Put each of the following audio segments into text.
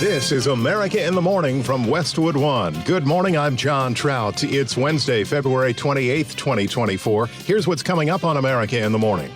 This is America in the Morning from Westwood One. Good morning, I'm John Trout. It's Wednesday, February 28th, 2024. Here's what's coming up on America in the Morning.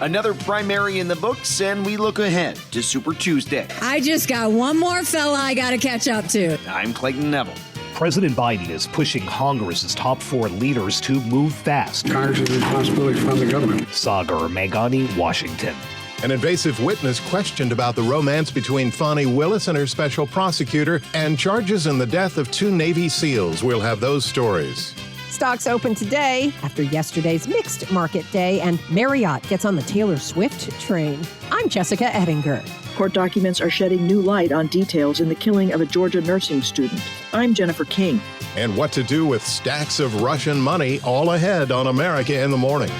Another primary in the books, and we look ahead to Super Tuesday. I just got one more fella I got to catch up to. I'm Clayton Neville. President Biden is pushing Congress's top 4 leaders to move fast. Congress's responsibility from the government. Sagar Meghani, Washington. An invasive witness questioned about the romance between Fani Willis and her special prosecutor, and charges in the death of 2 Navy SEALs. We'll have those stories. Stocks open today after yesterday's mixed market day, and Marriott gets on the Taylor Swift train. I'm Jessica Ettinger. Court documents are shedding new light on details in the killing of a Georgia nursing student. I'm Jennifer King. And what to do with stacks of Russian money, all ahead on America in the Morning.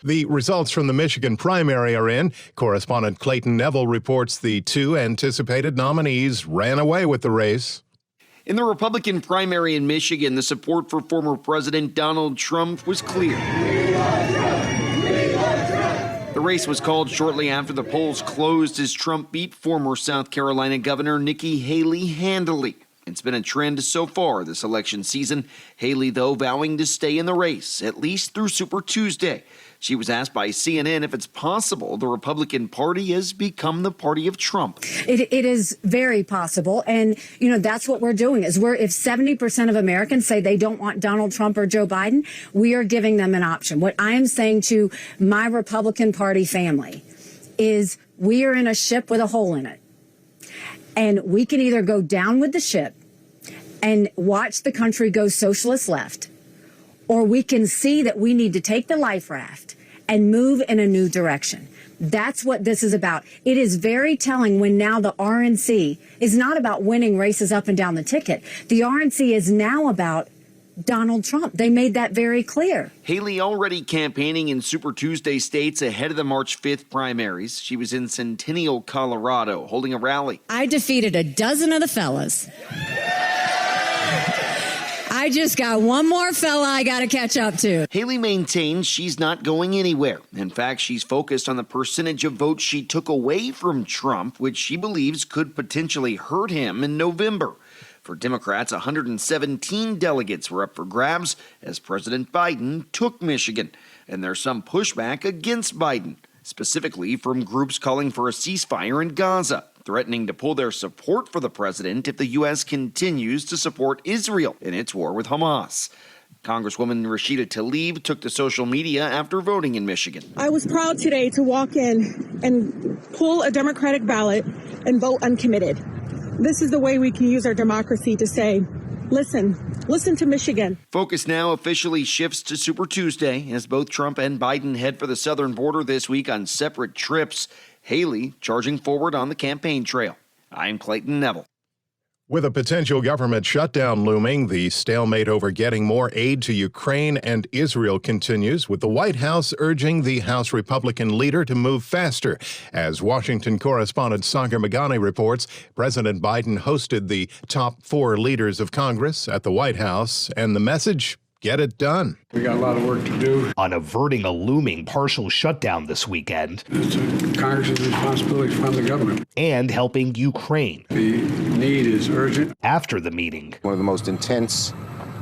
The results from the Michigan primary are in. Correspondent Clayton Neville reports the 2 anticipated nominees ran away with the race. In the Republican primary in Michigan, the support for former President Donald Trump was clear. The race was called shortly after the polls closed as Trump beat former South Carolina Governor Nikki Haley handily. It's been a trend so far this election season. Haley, though, vowing to stay in the race, at least through Super Tuesday. She was asked by CNN if it's possible the Republican Party has become the party of Trump. It is very possible. And, that's what we're doing is if 70% of Americans say they don't want Donald Trump or Joe Biden, we are giving them an option. What I am saying to my Republican Party family is we are in a ship with a hole in it. And we can either go down with the ship and watch the country go socialist left, or we can see that we need to take the life raft and move in a new direction. That's what this is about. It is very telling when now the RNC is not about winning races up and down the ticket. The RNC is now about Donald Trump. They made that very clear. Haley already campaigning in Super Tuesday states ahead of the March 5th primaries. She was in Centennial, Colorado, holding a rally. I defeated a dozen of the fellas. I just got one more fella I got to catch up to. Haley maintains she's not going anywhere. In fact, she's focused on the percentage of votes she took away from Trump, which she believes could potentially hurt him in November. For Democrats, 117 delegates were up for grabs as President Biden took Michigan. And there's some pushback against Biden, specifically from groups calling for a ceasefire in Gaza, threatening to pull their support for the president if the U.S. continues to support Israel in its war with Hamas. Congresswoman Rashida Tlaib took to social media after voting in Michigan. I was proud today to walk in and pull a Democratic ballot and vote uncommitted. This is the way we can use our democracy to say, listen to Michigan. Focus now officially shifts to Super Tuesday as both Trump and Biden head for the southern border this week on separate trips. Haley charging forward on the campaign trail. I'm Clayton Neville. With a potential government shutdown looming, the stalemate over getting more aid to Ukraine and Israel continues, with the White House urging the House Republican leader to move faster. As Washington correspondent Sagar Meghani reports, President Biden hosted the top 4 leaders of Congress at the White House, and the message: get it done. We got a lot of work to do. On averting a looming partial shutdown this weekend. It's Congress's responsibility from the government. And helping Ukraine. The need is urgent. After the meeting. One of the most intense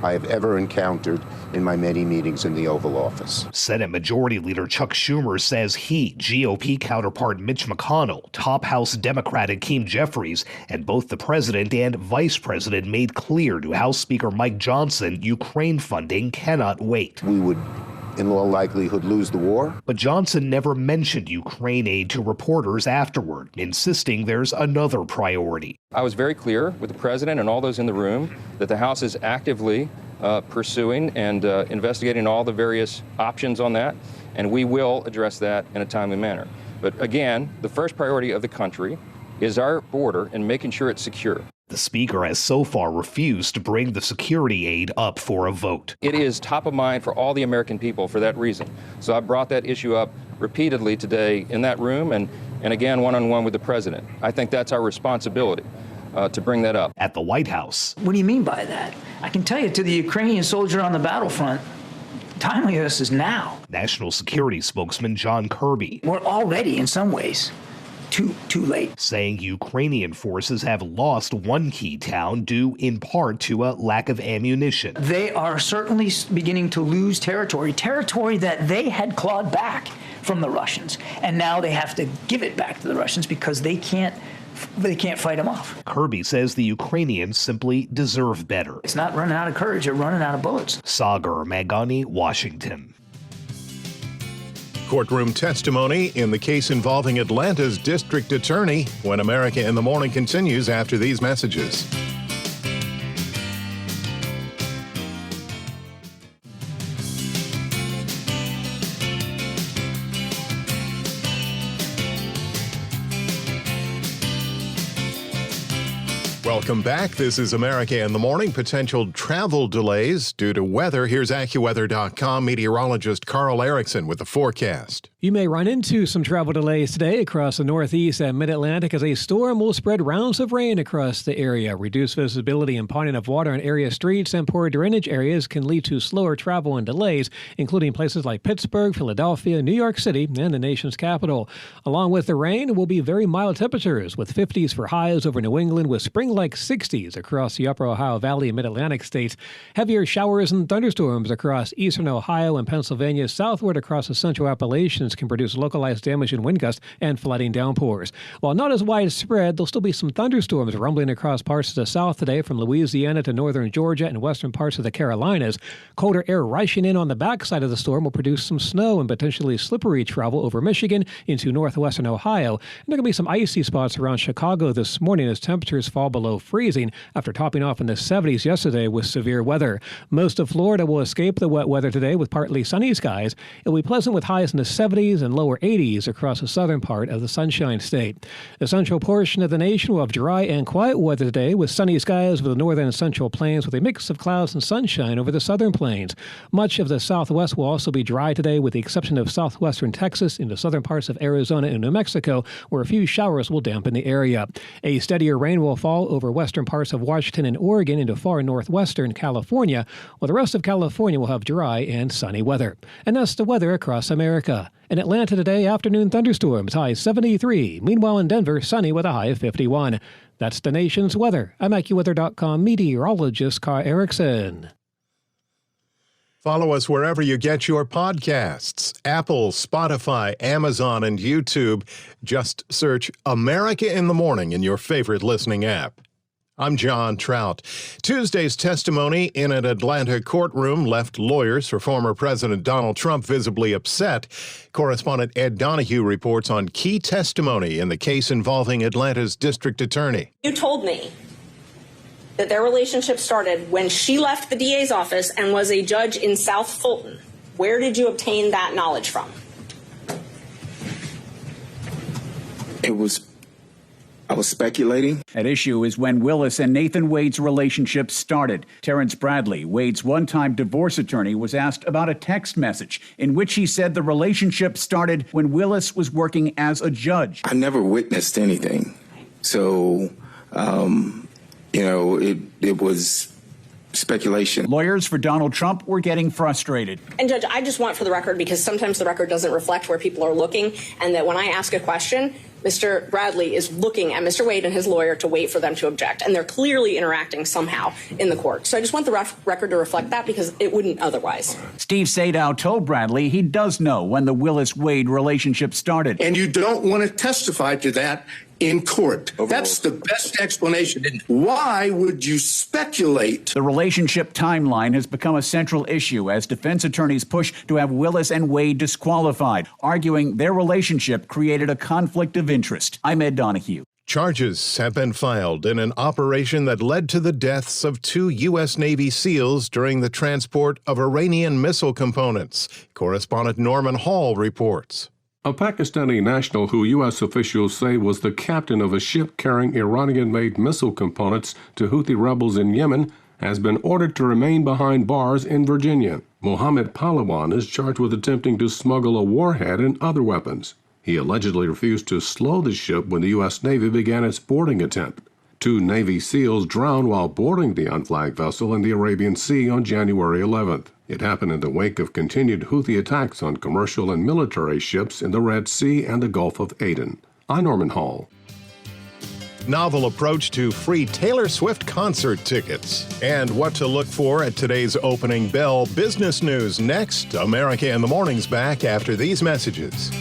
I have ever encountered in my many meetings in the Oval Office. Senate Majority Leader Chuck Schumer says he, GOP counterpart Mitch McConnell, top House Democrat Hakeem Jeffries, and both the president and vice president made clear to House Speaker Mike Johnson Ukraine funding cannot wait. We would, in all likelihood, lose the war. But Johnson never mentioned Ukraine aid to reporters afterward, insisting there's another priority. I was very clear with the president and all those in the room that the House is actively pursuing and investigating all the various options on that, and we will address that in a timely manner. But again, the first priority of the country is our border and making sure it's secure. The Speaker has so far refused to bring the security aid up for a vote. It is top of mind for all the American people for that reason. So I brought that issue up repeatedly today in that room and again one-on-one with the president. I think that's our responsibility to bring that up. At the White House. What do you mean by that? I can tell you, to the Ukrainian soldier on the battlefront, timeliness is now. National Security spokesman John Kirby. We're already, in some ways, too late. Saying Ukrainian forces have lost one key town due in part to a lack of ammunition. They are certainly beginning to lose territory that they had clawed back from the Russians. And now they have to give it back to the Russians because they can't fight them off. Kirby says the Ukrainians simply deserve better. It's not running out of courage, they're running out of bullets. Sagar Meghani, Washington. Courtroom testimony in the case involving Atlanta's district attorney when America in the Morning continues after these messages. Welcome back. This is America in the Morning. Potential travel delays due to weather. Here's AccuWeather.com meteorologist Carl Erickson with the forecast. You may run into some travel delays today across the Northeast and Mid-Atlantic as a storm will spread rounds of rain across the area. Reduced visibility and ponding of water on area streets and poor drainage areas can lead to slower travel and delays, including places like Pittsburgh, Philadelphia, New York City, and the nation's capital. Along with the rain will be very mild temperatures with 50s for highs over New England with spring-like 60s across the upper Ohio Valley and Mid-Atlantic states. Heavier showers and thunderstorms across eastern Ohio and Pennsylvania southward across the central Appalachians can produce localized damage and wind gusts and flooding downpours. While not as widespread, there'll still be some thunderstorms rumbling across parts of the south today from Louisiana to northern Georgia and western parts of the Carolinas. Colder air rushing in on the backside of the storm will produce some snow and potentially slippery travel over Michigan into northwestern Ohio. And there can be some icy spots around Chicago this morning as temperatures fall below freezing after topping off in the 70s yesterday with severe weather. Most of Florida will escape the wet weather today with partly sunny skies. It will be pleasant with highs in the 70s and lower 80s across the southern part of the Sunshine State. The central portion of the nation will have dry and quiet weather today with sunny skies over the northern and central plains with a mix of clouds and sunshine over the southern plains. Much of the southwest will also be dry today with the exception of southwestern Texas into southern parts of Arizona and New Mexico where a few showers will dampen the area. A steadier rain will fall over western parts of Washington and Oregon into far northwestern California, while the rest of California will have dry and sunny weather. And that's the weather across America. In Atlanta today, afternoon thunderstorms, high 73. Meanwhile, in Denver, sunny with a high of 51. That's the nation's weather. I'm AccuWeather.com meteorologist Carl Erickson. Follow us wherever you get your podcasts. Apple, Spotify, Amazon, and YouTube. Just search America in the Morning in your favorite listening app. I'm John Trout. Tuesday's testimony in an Atlanta courtroom left lawyers for former President Donald Trump visibly upset. Correspondent Ed Donahue reports on key testimony in the case involving Atlanta's district attorney. You told me that their relationship started when she left the DA's office and was a judge in South Fulton. Where did you obtain that knowledge from? I was speculating. At issue is when Willis and Nathan Wade's relationship started. Terrence Bradley, Wade's one-time divorce attorney, was asked about a text message in which he said the relationship started when Willis was working as a judge. I never witnessed anything. So, it was speculation. Lawyers for Donald Trump were getting frustrated. And Judge, I just want for the record, because sometimes the record doesn't reflect where people are looking, and that when I ask a question, Mr. Bradley is looking at Mr. Wade and his lawyer to wait for them to object, and they're clearly interacting somehow in the court. So I just want the record to reflect that because it wouldn't otherwise. Steve Sadow told Bradley he does know when the Willis-Wade relationship started. And you don't want to testify to that in court. That's the best explanation. Why would you speculate? The relationship timeline has become a central issue as defense attorneys push to have Willis and Wade disqualified, arguing their relationship created a conflict of interest. I'm Ed Donahue. Charges have been filed in an operation that led to the deaths of 2 U.S. Navy SEALs during the transport of Iranian missile components. Correspondent Norman Hall reports. A Pakistani national who U.S. officials say was the captain of a ship carrying Iranian-made missile components to Houthi rebels in Yemen has been ordered to remain behind bars in Virginia. Mohammed Palawan is charged with attempting to smuggle a warhead and other weapons. He allegedly refused to slow the ship when the U.S. Navy began its boarding attempt. 2 Navy SEALs drowned while boarding the unflagged vessel in the Arabian Sea on January 11th. It happened in the wake of continued Houthi attacks on commercial and military ships in the Red Sea and the Gulf of Aden. I'm Norman Hall. Novel approach to free Taylor Swift concert tickets. And what to look for at today's opening bell. Business news next. America in the Morning's back after these messages.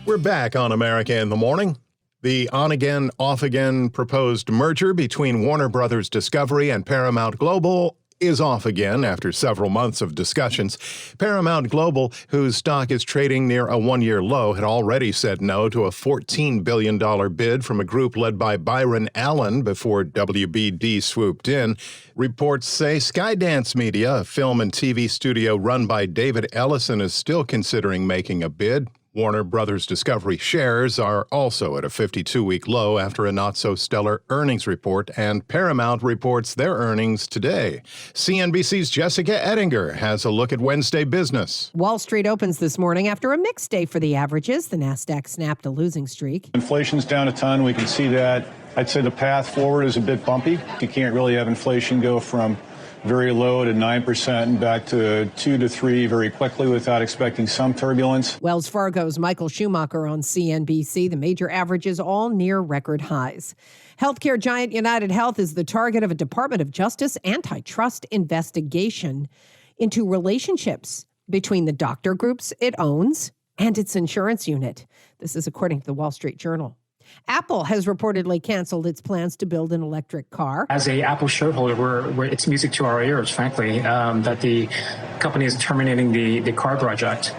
We're back on America in the Morning. The on-again, off-again proposed merger between Warner Brothers Discovery and Paramount Global is off again after several months of discussions. Paramount Global, whose stock is trading near a one-year low, had already said no to a $14 billion bid from a group led by Byron Allen before WBD swooped in. Reports say Skydance Media, a film and TV studio run by David Ellison, is still considering making a bid. Warner Brothers Discovery shares are also at a 52-week low after a not-so-stellar earnings report, and Paramount reports their earnings today. CNBC's Jessica Ettinger has a look at Wednesday business. Wall Street opens this morning after a mixed day for the averages. The Nasdaq snapped a losing streak. Inflation's down a ton. We can see that. I'd say the path forward is a bit bumpy. You can't really have inflation go from very low to 9% and back to 2 to 3 very quickly without expecting some turbulence. Wells Fargo's Michael Schumacher on CNBC. The major averages all near record highs. Healthcare giant United Health is the target of a Department of Justice antitrust investigation into relationships between the doctor groups it owns and its insurance unit. This is according to the Wall Street Journal. Apple has reportedly canceled its plans to build an electric car. As a Apple shareholder, it's music to our ears, frankly, that the company is terminating the car project.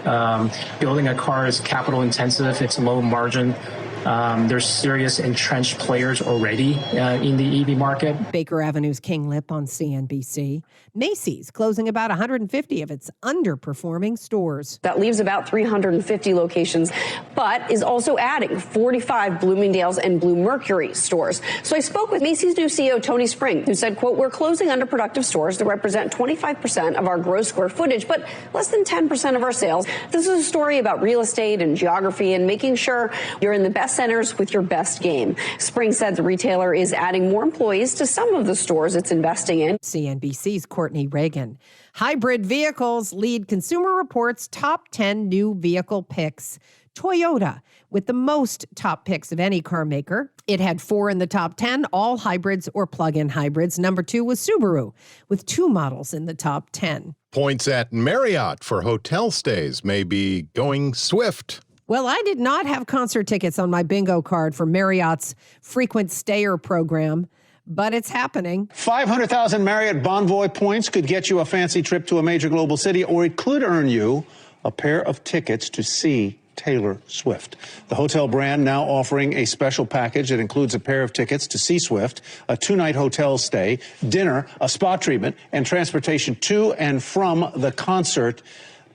Building a car is capital intensive. It's low margin. There's serious entrenched players already in the EV market. Baker Avenue's King Lip on CNBC. Macy's closing about 150 of its underperforming stores. That leaves about 350 locations, but is also adding 45 Bloomingdale's and Blue Mercury stores. So I spoke with Macy's new CEO, Tony Spring, who said, quote, "We're closing underproductive stores that represent 25% of our gross square footage, but less than 10% of our sales. This is a story about real estate and geography and making sure you're in the best centers with your best game." Spring said the retailer is adding more employees to some of the stores it's investing in. CNBC's Courtney Reagan. Hybrid vehicles lead Consumer Reports' top 10 new vehicle picks. Toyota, with the most top picks of any car maker. It had 4 in the top 10, all hybrids or plug-in hybrids. Number 2 was Subaru, with 2 models in the top 10. Points at Marriott for hotel stays may be going swift. Well, I did not have concert tickets on my bingo card for Marriott's frequent stayer program, but it's happening. 500,000 Marriott Bonvoy points could get you a fancy trip to a major global city, or it could earn you a pair of tickets to see Taylor Swift. The hotel brand now offering a special package that includes a pair of tickets to see Swift, a 2-night hotel stay, dinner, a spa treatment, and transportation to and from the concert.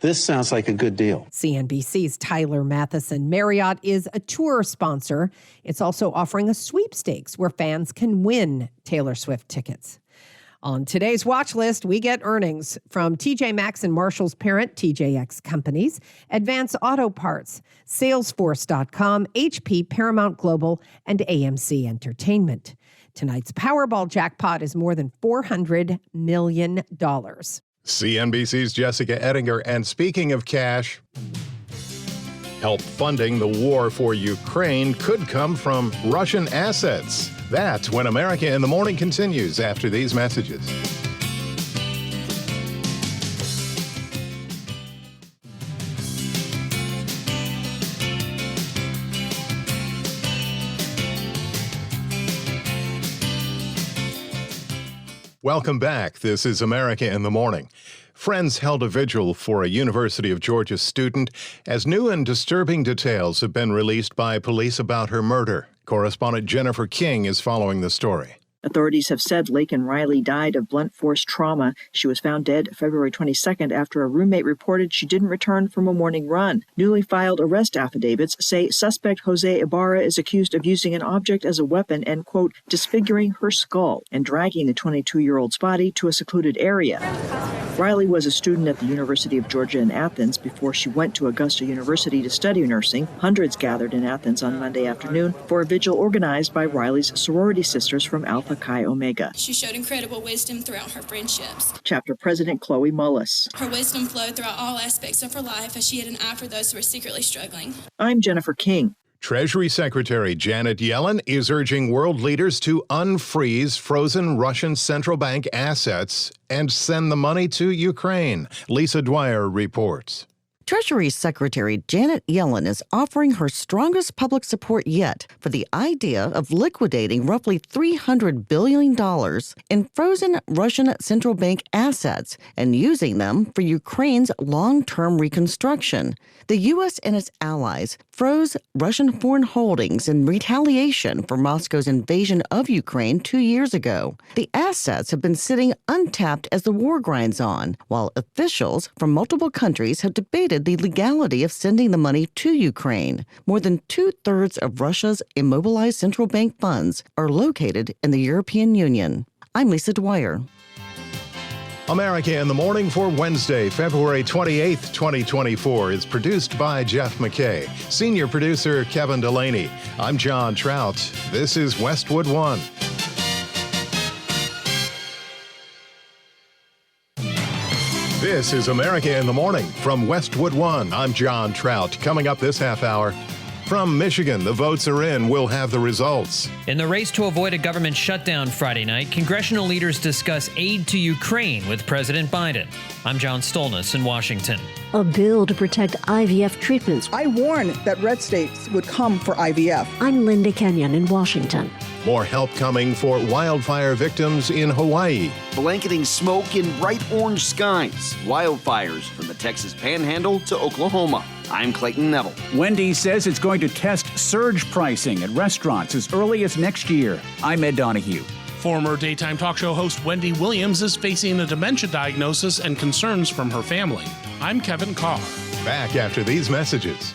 This sounds like a good deal. CNBC's Tyler Matheson. Marriott is a tour sponsor. It's also offering a sweepstakes where fans can win Taylor Swift tickets. On today's watch list, we get earnings from TJ Maxx and Marshall's parent, TJX Companies, Advance Auto Parts, Salesforce.com, HP, Paramount Global, and AMC Entertainment. Tonight's Powerball jackpot is more than $400 million. CNBC's Jessica Ettinger. And speaking of cash, help funding the war for Ukraine could come from Russian assets. That's when America in the Morning continues after these messages. Welcome back. This is America in the Morning. Friends held a vigil for a University of Georgia student as new and disturbing details have been released by police about her murder. Correspondent Jennifer King is following the story. Authorities have said Laken Riley died of blunt force trauma. She was found dead February 22nd after a roommate reported she didn't return from a morning run. Newly filed arrest affidavits say suspect Jose Ibarra is accused of using an object as a weapon and, quote, disfiguring her skull and dragging the 22-year-old's body to a secluded area. Riley was a student at the University of Georgia in Athens before she went to Augusta University to study nursing. Hundreds gathered in Athens on Monday afternoon for a vigil organized by Riley's sorority sisters from Alpha Chi Omega. She showed incredible wisdom throughout her friendships. Chapter President Chloe Mullis. Her wisdom flowed throughout all aspects of her life as she had an eye for those who were secretly struggling. I'm Jennifer King. Treasury Secretary Janet Yellen is urging world leaders to unfreeze frozen Russian central bank assets and send the money to Ukraine. Lisa Dwyer reports. Treasury Secretary Janet Yellen is offering her strongest public support yet for the idea of liquidating roughly $300 billion in frozen Russian central bank assets and using them for Ukraine's long-term reconstruction. The U.S. and its allies froze Russian foreign holdings in retaliation for Moscow's invasion of Ukraine 2 years ago. The assets have been sitting untapped as the war grinds on, while officials from multiple countries have debated the legality of sending the money to Ukraine. More than 2/3 of Russia's immobilized central bank funds are located in the European Union. I'm Lisa Dwyer. America in the Morning for Wednesday, February 28th, 2024 is produced by Jeff McKay. Senior producer Kevin Delaney. I'm John Trout. This is Westwood One. This is America in the Morning from Westwood One. I'm John Trout. Coming up this half hour, from Michigan, the votes are in. We'll have the results. In the race to avoid a government shutdown Friday night, congressional leaders discuss aid to Ukraine with President Biden. I'm John Stolness in Washington. A bill to protect IVF treatments. I warned that red states would come for IVF. I'm Linda Kenyon in Washington. More help coming for wildfire victims in Hawaii. Blanketing smoke in bright orange skies. Wildfires from the Texas Panhandle to Oklahoma. I'm Clayton Neville. Wendy's says it's going to test surge pricing at restaurants as early as next year. I'm Ed Donahue. Former daytime talk show host Wendy Williams is facing a dementia diagnosis and concerns from her family. I'm Kevin Carr. Back after these messages.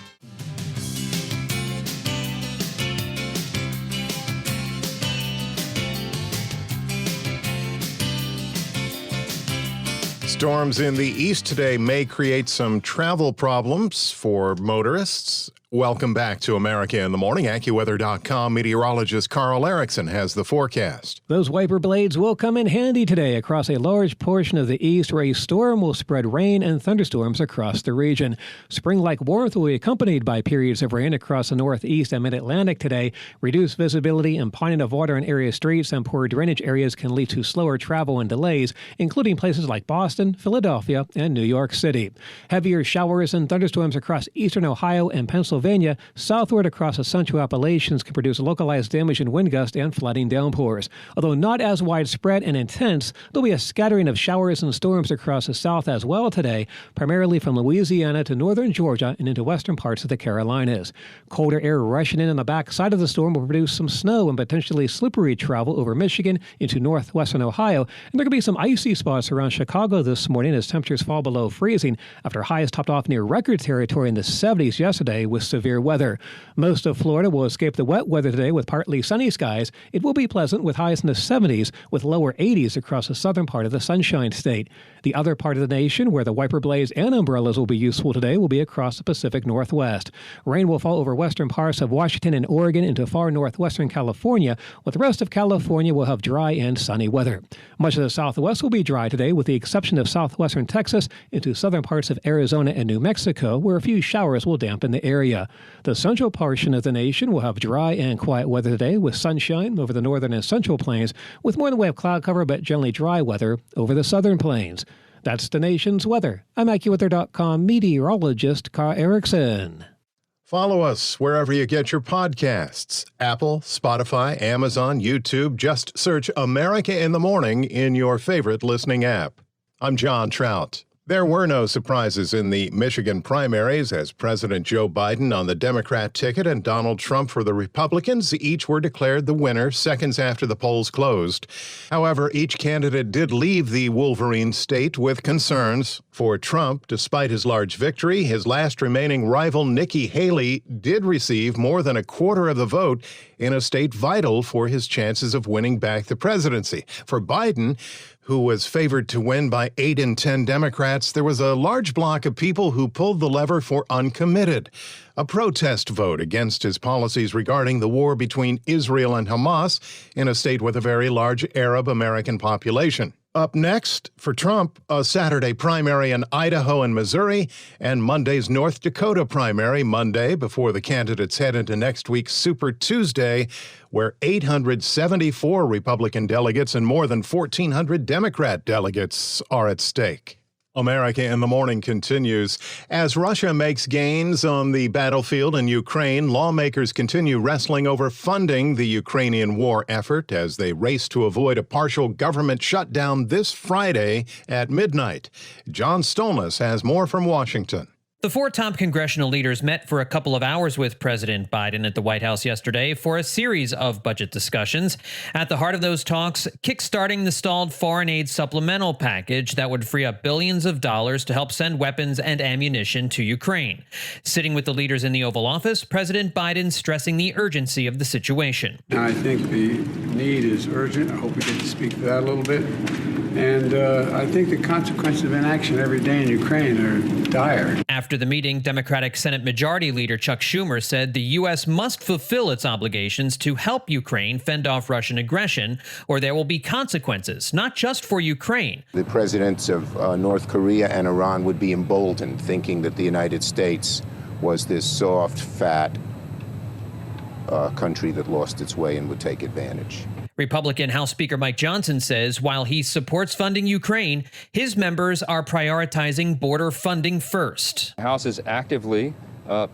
Storms in the east today may create some travel problems for motorists. Welcome back to America in the Morning. AccuWeather.com meteorologist Carl Erickson has the forecast. Those wiper blades will come in handy today across a large portion of the east, where a storm will spread rain and thunderstorms across the region. Spring-like warmth will be accompanied by periods of rain across the northeast and mid-Atlantic today. Reduced visibility, impounding of water in area streets, and poor drainage areas can lead to slower travel and delays, including places like Boston, Philadelphia, and New York City. Heavier showers and thunderstorms across eastern Ohio and Pennsylvania southward across the central Appalachians can produce localized damage in wind gusts and flooding downpours. Although not as widespread and intense, there'll be a scattering of showers and storms across the south as well today, primarily from Louisiana to northern Georgia and into western parts of the Carolinas. Colder air rushing in on the back side of the storm will produce some snow and potentially slippery travel over Michigan into northwestern Ohio. And there could be some icy spots around Chicago this morning as temperatures fall below freezing after highs topped off near record territory in the 70s yesterday with severe weather. Most of Florida will escape the wet weather today with partly sunny skies. It will be pleasant with highs in the 70s with lower 80s across the southern part of the Sunshine State. The other part of the nation where the wiper blades and umbrellas will be useful today will be across the Pacific Northwest. Rain will fall over western parts of Washington and Oregon into far northwestern California, while the rest of California will have dry and sunny weather. Much of the Southwest will be dry today with the exception of southwestern Texas into southern parts of Arizona and New Mexico, where a few showers will dampen the area. The central portion of the nation will have dry and quiet weather today with sunshine over the northern and central plains, with more in the way of cloud cover but generally dry weather over the southern plains. That's the nation's weather. I'm AccuWeather.com meteorologist Carl Erickson. Follow us wherever you get your podcasts. Apple, Spotify, Amazon, YouTube. Just search America in the Morning in your favorite listening app. I'm John Trout. There were no surprises in the Michigan primaries as President Joe Biden on the Democrat ticket and Donald Trump for the Republicans each were declared the winner seconds after the polls closed. However, each candidate did leave the Wolverine state with concerns. For Trump, despite his large victory, his last remaining rival Nikki Haley did receive more than a quarter of the vote in a state vital for his chances of winning back the presidency. For Biden, who was favored to win by 8 in 10 Democrats, there was a large block of people who pulled the lever for uncommitted, a protest vote against his policies regarding the war between Israel and Hamas in a state with a very large Arab American population. Up next, for Trump, a Saturday primary in Idaho and Missouri, and Monday's North Dakota primary Monday before the candidates head into next week's Super Tuesday, where 874 Republican delegates and more than 1,400 Democrat delegates are at stake. America in the Morning continues. As Russia makes gains on the battlefield in Ukraine, lawmakers continue wrestling over funding the Ukrainian war effort as they race to avoid a partial government shutdown this Friday at midnight. John Stolnis has more from Washington. The four top congressional leaders met for a couple of hours with President Biden at the White House yesterday for a series of budget discussions. At the heart of those talks, kickstarting the stalled foreign aid supplemental package that would free up billions of dollars to help send weapons and ammunition to Ukraine. Sitting with the leaders in the Oval Office, President Biden stressing the urgency of the situation. I think the need is urgent. I hope we get to speak to that a little bit. And I think the consequences of inaction every day in Ukraine are dire. After the meeting, Democratic Senate Majority Leader Chuck Schumer said the U.S. must fulfill its obligations to help Ukraine fend off Russian aggression, or there will be consequences, not just for Ukraine. The presidents of North Korea and Iran would be emboldened, thinking that the United States was this soft, fat country that lost its way and would take advantage. Republican House Speaker Mike Johnson says while he supports funding Ukraine, his members are prioritizing border funding first. The House is actively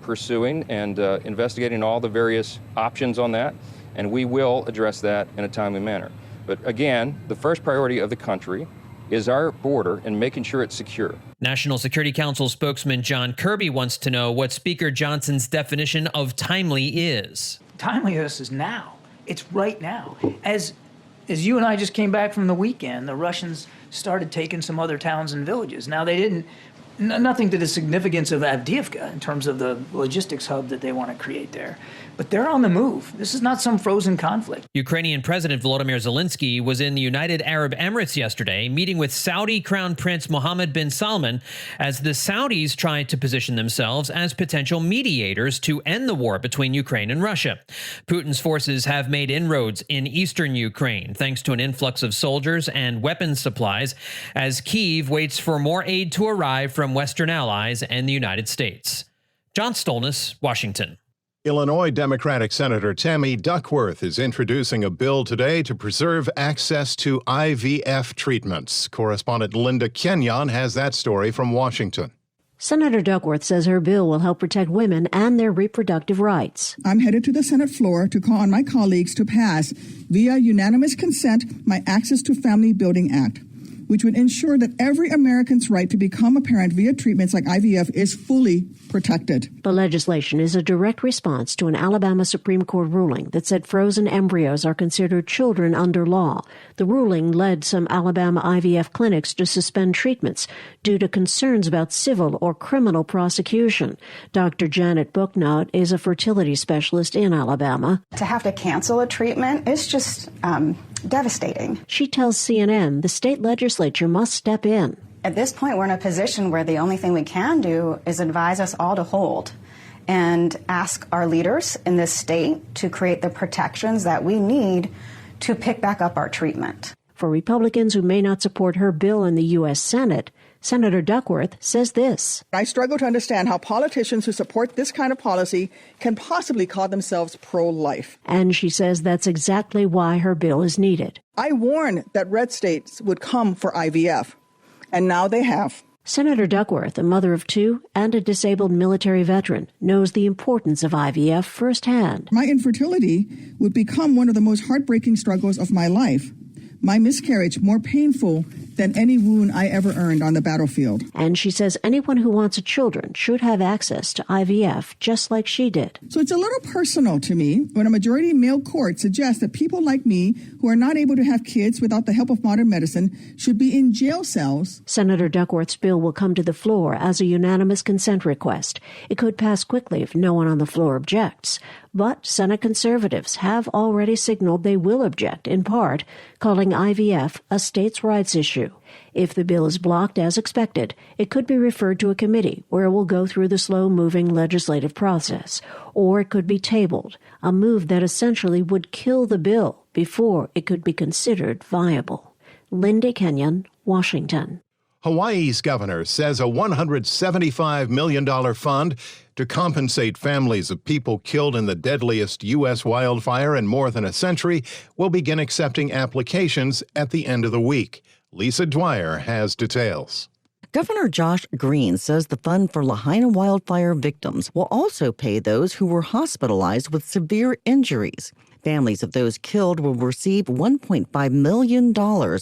pursuing and investigating all the various options on that, and we will address that in a timely manner. But again, the first priority of the country is our border and making sure it's secure. National Security Council spokesman John Kirby wants to know what Speaker Johnson's definition of timely is. Timeliness is now. It's right now. As you and I just came back from the weekend, the Russians started taking some other towns and villages. Now, they didn't, nothing to the significance of Avdiivka in terms of the logistics hub that they want to create there. But they're on the move. This is not some frozen conflict. Ukrainian President Volodymyr Zelensky was in the United Arab Emirates yesterday, meeting with Saudi Crown Prince Mohammed bin Salman as the Saudis tried to position themselves as potential mediators to end the war between Ukraine and Russia. Putin's forces have made inroads in eastern Ukraine, thanks to an influx of soldiers and weapons supplies, as Kyiv waits for more aid to arrive from Western allies and the United States. John Stolnis, Washington. Illinois Democratic Senator Tammy Duckworth is introducing a bill today to preserve access to IVF treatments. Correspondent Linda Kenyon has that story from Washington. Senator Duckworth says her bill will help protect women and their reproductive rights. I'm headed to the Senate floor to call on my colleagues to pass, via unanimous consent, my Access to Family Building Act, which would ensure that every American's right to become a parent via treatments like IVF is fully protected. The legislation is a direct response to an Alabama Supreme Court ruling that said frozen embryos are considered children under law. The ruling led some Alabama IVF clinics to suspend treatments due to concerns about civil or criminal prosecution. Dr. Janet Booknott is a fertility specialist in Alabama. To have to cancel a treatment is just devastating. She tells CNN the state legislature must step in. At this point, we're in a position where the only thing we can do is advise us all to hold and ask our leaders in this state to create the protections that we need to pick back up our treatment. For Republicans who may not support her bill in the U.S. Senate, Senator Duckworth says this. I struggle to understand how politicians who support this kind of policy can possibly call themselves pro-life. And she says that's exactly why her bill is needed. I warned that red states would come for IVF, and now they have. Senator Duckworth, a mother of two and a disabled military veteran, knows the importance of IVF firsthand. My infertility would become one of the most heartbreaking struggles of my life. my miscarriage more painful than any wound I ever earned on the battlefield. And she says anyone who wants children should have access to IVF just like she did. So it's a little personal to me when a majority male court suggests that people like me who are not able to have kids without the help of modern medicine should be in jail cells. Senator Duckworth's bill will come to the floor as a unanimous consent request. It could pass quickly if no one on the floor objects. But Senate conservatives have already signaled they will object, in part, calling IVF a states' rights issue. If the bill is blocked as expected, it could be referred to a committee where it will go through the slow-moving legislative process. Or it could be tabled, a move that essentially would kill the bill before it could be considered viable. Linda Kenyon, Washington. Hawaii's governor says a $175 million fund to compensate families of people killed in the deadliest U.S. wildfire in more than a century will begin accepting applications at the end of the week. Lisa Dwyer has details. Governor Josh Green says the fund for Lahaina wildfire victims will also pay those who were hospitalized with severe injuries. Families of those killed will receive $1.5 million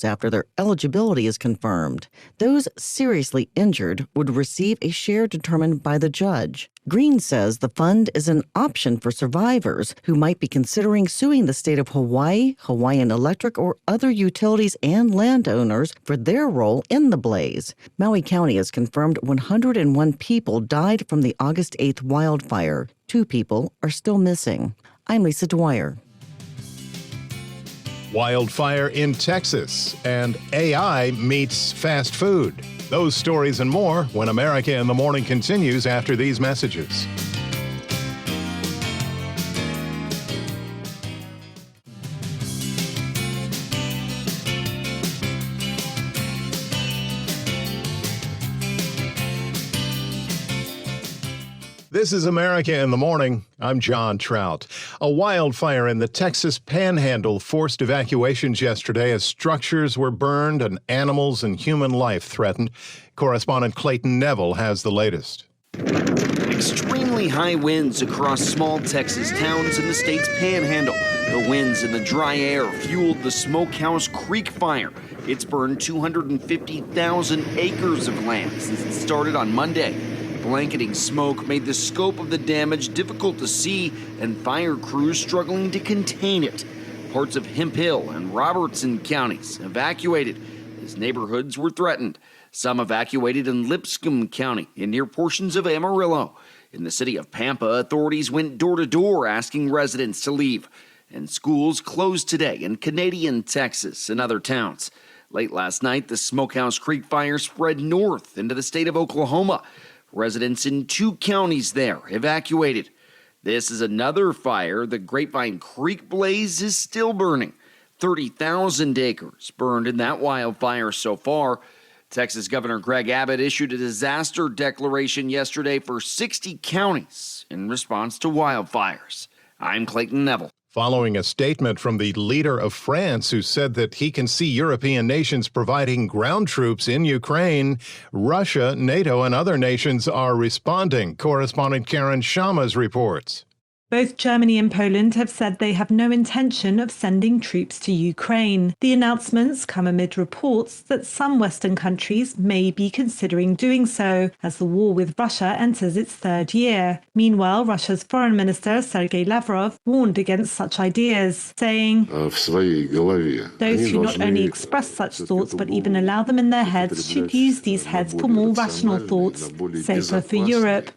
after their eligibility is confirmed. Those seriously injured would receive a share determined by the judge. Green says the fund is an option for survivors who might be considering suing the state of Hawaii, Hawaiian Electric, or other utilities and landowners for their role in the blaze. Maui County has confirmed 101 people died from the August 8th wildfire. 2 people are still missing. I'm Lisa Dwyer. Wildfire in Texas, and AI meets fast food. Those stories and more when America in the Morning continues after these messages. This is America in the Morning. I'm John Trout. A wildfire in the Texas Panhandle forced evacuations yesterday as structures were burned and animals and human life threatened. Correspondent Clayton Neville has the latest. Extremely high winds across small Texas towns in the state's Panhandle. The winds and the dry air fueled the Smokehouse Creek fire. It's burned 250,000 acres of land since it started on Monday. Blanketing smoke made the scope of the damage difficult to see and fire crews struggling to contain it. Parts of Hemp Hill and Robertson counties evacuated as neighborhoods were threatened. Some evacuated in Lipscomb County and near portions of Amarillo. In the city of Pampa, authorities went door to door asking residents to leave. And schools closed today in Canadian Texas and other towns. Late last night, the Smokehouse Creek fire spread north into the state of Oklahoma. Residents in 2 counties there evacuated. This is another fire. The Grapevine Creek blaze is still burning. 30,000 acres burned in that wildfire so far. Texas Governor Greg Abbott issued a disaster declaration yesterday for 60 counties in response to wildfires. I'm Clayton Neville. Following a statement from the leader of France who said that he can see European nations providing ground troops in Ukraine, Russia, NATO, and other nations are responding. Correspondent Karen Shamas reports. Both Germany and Poland have said they have no intention of sending troops to Ukraine. The announcements come amid reports that some Western countries may be considering doing so as the war with Russia enters its 3rd year. Meanwhile, Russia's Foreign Minister Sergei Lavrov warned against such ideas, saying, "Those who not only express such thoughts but even allow them in their heads should use these heads for more rational thoughts, safer for Europe."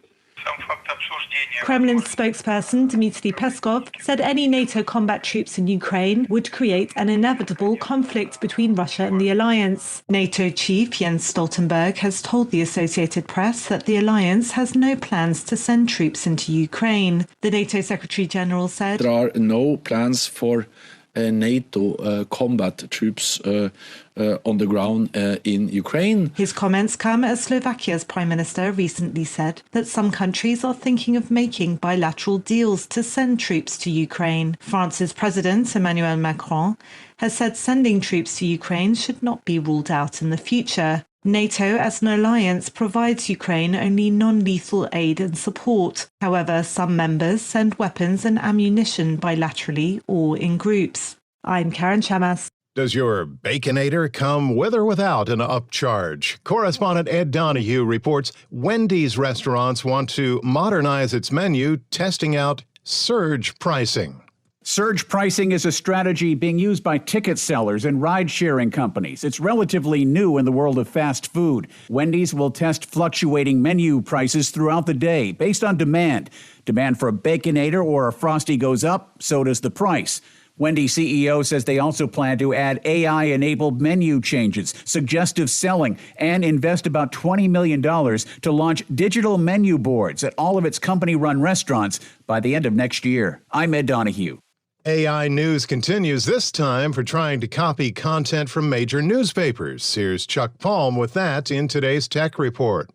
Kremlin spokesperson Dmitry Peskov said any NATO combat troops in Ukraine would create an inevitable conflict between Russia and the alliance. NATO chief Jens Stoltenberg has told the Associated Press that the alliance has no plans to send troops into Ukraine. The NATO Secretary General said, "There are no plans for NATO combat troops on the ground in Ukraine." His comments come as Slovakia's Prime Minister recently said that some countries are thinking of making bilateral deals to send troops to Ukraine. France's President Emmanuel Macron has said sending troops to Ukraine should not be ruled out in the future. NATO as an alliance provides Ukraine only non-lethal aid and support. However, some members send weapons and ammunition bilaterally or in groups. I'm Karen Shamas. Does your Baconator come with or without an upcharge? Correspondent Ed Donahue reports Wendy's restaurants want to modernize its menu, testing out surge pricing. Surge pricing is a strategy being used by ticket sellers and ride-sharing companies. It's relatively new in the world of fast food. Wendy's will test fluctuating menu prices throughout the day based on demand. Demand for a Baconator or a Frosty goes up, so does the price. Wendy's CEO says they also plan to add AI-enabled menu changes, suggestive selling, and invest about $20 million to launch digital menu boards at all of its company-run restaurants by the end of next year. I'm Ed Donahue. AI news continues, this time for trying to copy content from major newspapers. Here's Chuck Palm with that in today's Tech Report.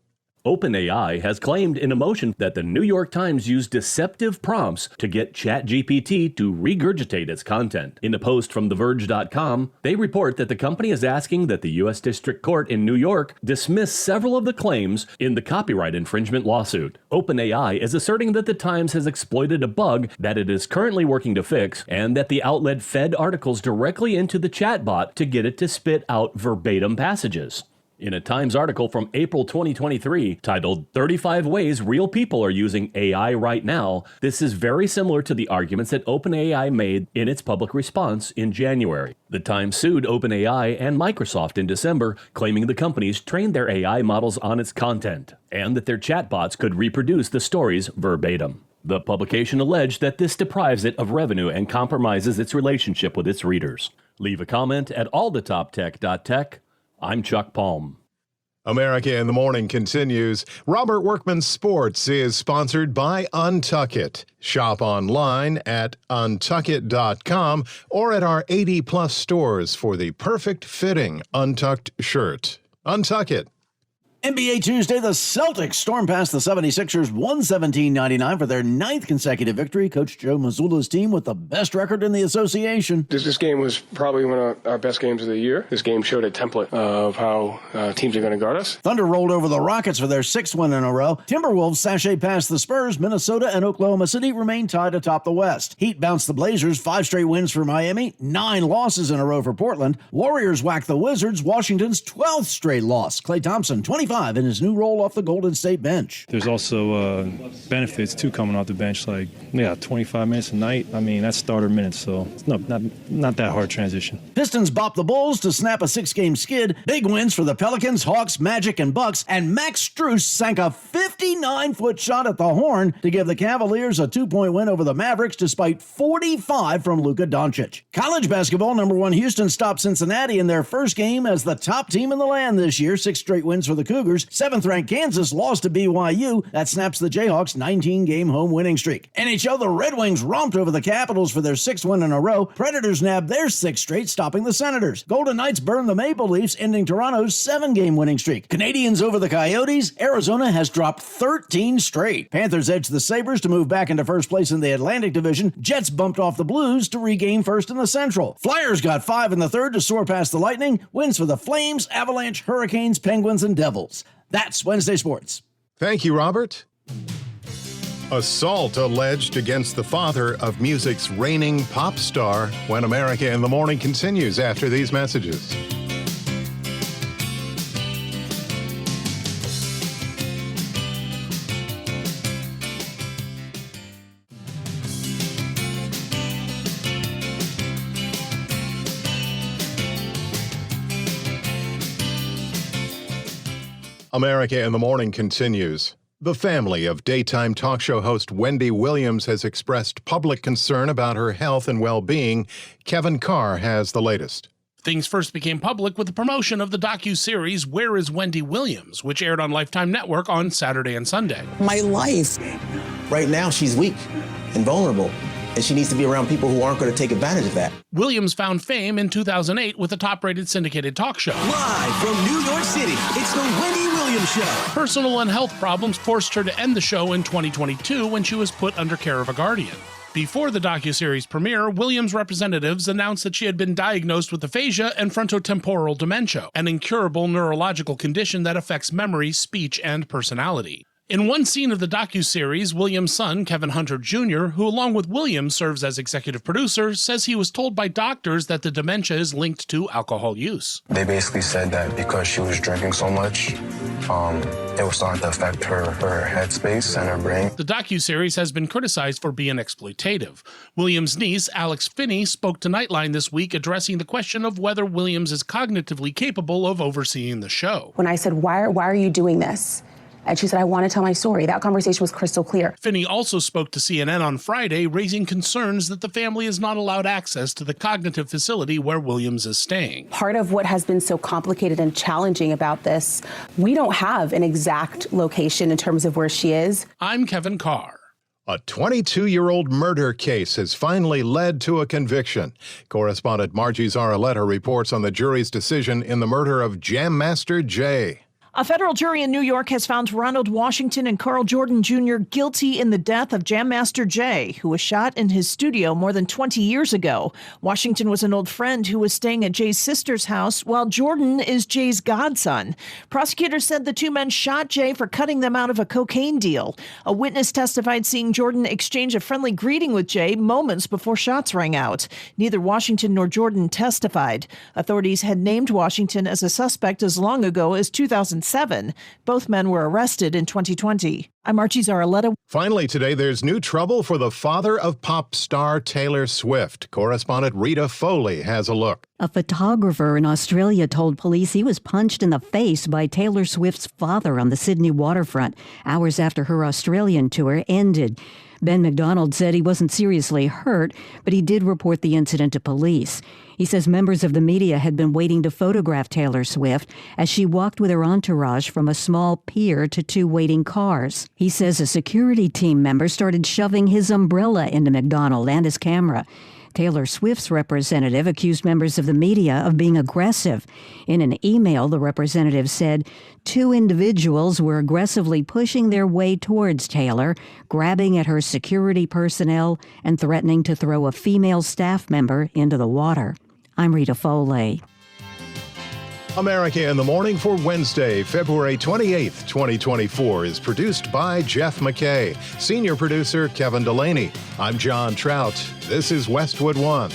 OpenAI has claimed in a motion that the New York Times used deceptive prompts to get ChatGPT to regurgitate its content. In a post from TheVerge.com, they report that the company is asking that the U.S. District Court in New York dismiss several of the claims in the copyright infringement lawsuit. OpenAI is asserting that the Times has exploited a bug that it is currently working to fix, and that the outlet fed articles directly into the chatbot to get it to spit out verbatim passages. In a Times article from April 2023 titled 35 Ways Real People Are Using AI Right Now, this is very similar to the arguments that OpenAI made in its public response in January. The Times sued OpenAI and Microsoft in December, claiming the companies trained their AI models on its content, and that their chatbots could reproduce the stories verbatim. The publication alleged that this deprives it of revenue and compromises its relationship with its readers. Leave a comment at allthetoptech.tech. I'm Chuck Palm. America in the Morning continues. Robert Workman Sports is sponsored by Untuck It. Shop online at untuckit.com or at our 80-plus stores for the perfect fitting Untucked shirt. Untuck It. NBA Tuesday, the Celtics stormed past the 76ers 117-99 for their 9th consecutive victory. Coach Joe Mazzulla's team with the best record in the association. This game was probably one of our best games of the year. This game showed a template of how teams are going to guard us. Thunder rolled over the Rockets for their 6th win in a row. Timberwolves sashayed past the Spurs. Minnesota and Oklahoma City remain tied atop the West. Heat bounced the Blazers. 5 straight wins for Miami. 9 losses in a row for Portland. Warriors whacked the Wizards. Washington's 12th straight loss. Klay Thompson, 25 in his new role off the Golden State bench. There's also benefits too coming off the bench, like 25 minutes a night. I mean, that's starter minutes, so it's not that hard transition. Pistons bopped the Bulls to snap a 6-game skid. Big wins for the Pelicans, Hawks, Magic, and Bucks, and Max Strus sank a 59-foot shot at the horn to give the Cavaliers a 2-point win over the Mavericks despite 45 from Luka Doncic. College basketball, number 1 Houston stopped Cincinnati in their first game as the top team in the land this year. 6 straight wins for the Cougars. 7th-ranked Kansas lost to BYU. That snaps the Jayhawks' 19-game home winning streak. NHL, the Red Wings romped over the Capitals for their 6th win in a row. Predators nabbed their 6th straight, stopping the Senators. Golden Knights burned the Maple Leafs, ending Toronto's 7-game winning streak. Canadians over the Coyotes. Arizona has dropped 13 straight. Panthers edged the Sabres to move back into first place in the Atlantic Division. Jets bumped off the Blues to regain first in the Central. Flyers got 5 in the third to soar past the Lightning. Wins for the Flames, Avalanche, Hurricanes, Penguins, and Devils. That's Wednesday Sports. Thank you, Robert. Assault alleged against the father of music's reigning pop star when America in the Morning continues after these messages. America in the Morning continues. The family of daytime talk show host Wendy Williams has expressed public concern about her health and well-being. Kevin Carr has the latest. Things first became public with the promotion of the docu-series Where is Wendy Williams, which aired on Lifetime Network on Saturday and Sunday. My life. Right now, she's weak and vulnerable, and she needs to be around people who aren't going to take advantage of that. Williams found fame in 2008 with a top-rated syndicated talk show. Live from New York City, it's the Wendy Williams Show. Personal and health problems forced her to end the show in 2022 when she was put under care of a guardian. Before the docuseries premiere, Williams' representatives announced that she had been diagnosed with aphasia and frontotemporal dementia, an incurable neurological condition that affects memory, speech, and personality. In one scene of the docuseries, Williams' son, Kevin Hunter Jr., who along with Williams serves as executive producer, says he was told by doctors that the dementia is linked to alcohol use. They basically said that because she was drinking so much, it was starting to affect her headspace and her brain. The docuseries has been criticized for being exploitative. Williams' niece, Alex Finney, spoke to Nightline this week addressing the question of whether Williams is cognitively capable of overseeing the show. When I said, why are you doing this? And she said, I want to tell my story. That conversation was crystal clear. Finney also spoke to CNN on Friday, raising concerns that the family is not allowed access to the cognitive facility where Williams is staying. Part of what has been so complicated and challenging about this, we don't have an exact location in terms of where she is. I'm Kevin Carr. A 22-year-old murder case has finally led to a conviction. Correspondent Margie Zaraletta reports on the jury's decision in the murder of Jam Master Jay. A federal jury in New York has found Ronald Washington and Carl Jordan Jr. guilty in the death of Jam Master Jay, who was shot in his studio more than 20 years ago. Washington was an old friend who was staying at Jay's sister's house, while Jordan is Jay's godson. Prosecutors said the two men shot Jay for cutting them out of a cocaine deal. A witness testified seeing Jordan exchange a friendly greeting with Jay moments before shots rang out. Neither Washington nor Jordan testified. Authorities had named Washington as a suspect as long ago as 2007. Both men were arrested in 2020. I'm Archie Zaraletta. Finally today, there's new trouble for the father of pop star Taylor Swift. Correspondent Rita Foley has a look. A photographer in Australia told police he was punched in the face by Taylor Swift's father on the Sydney waterfront hours after her Australian tour ended. Ben McDonald said he wasn't seriously hurt, but he did report the incident to police. He says members of the media had been waiting to photograph Taylor Swift as she walked with her entourage from a small pier to two waiting cars. He says a security team member started shoving his umbrella into McDonald and his camera. Taylor Swift's representative accused members of the media of being aggressive. In an email, the representative said two individuals were aggressively pushing their way towards Taylor, grabbing at her security personnel and threatening to throw a female staff member into the water. I'm Rita Foley. America in the Morning for Wednesday, February 28th, 2024 is produced by Jeff McKay. Senior producer Kevin Delaney. I'm John Trout. This is Westwood One.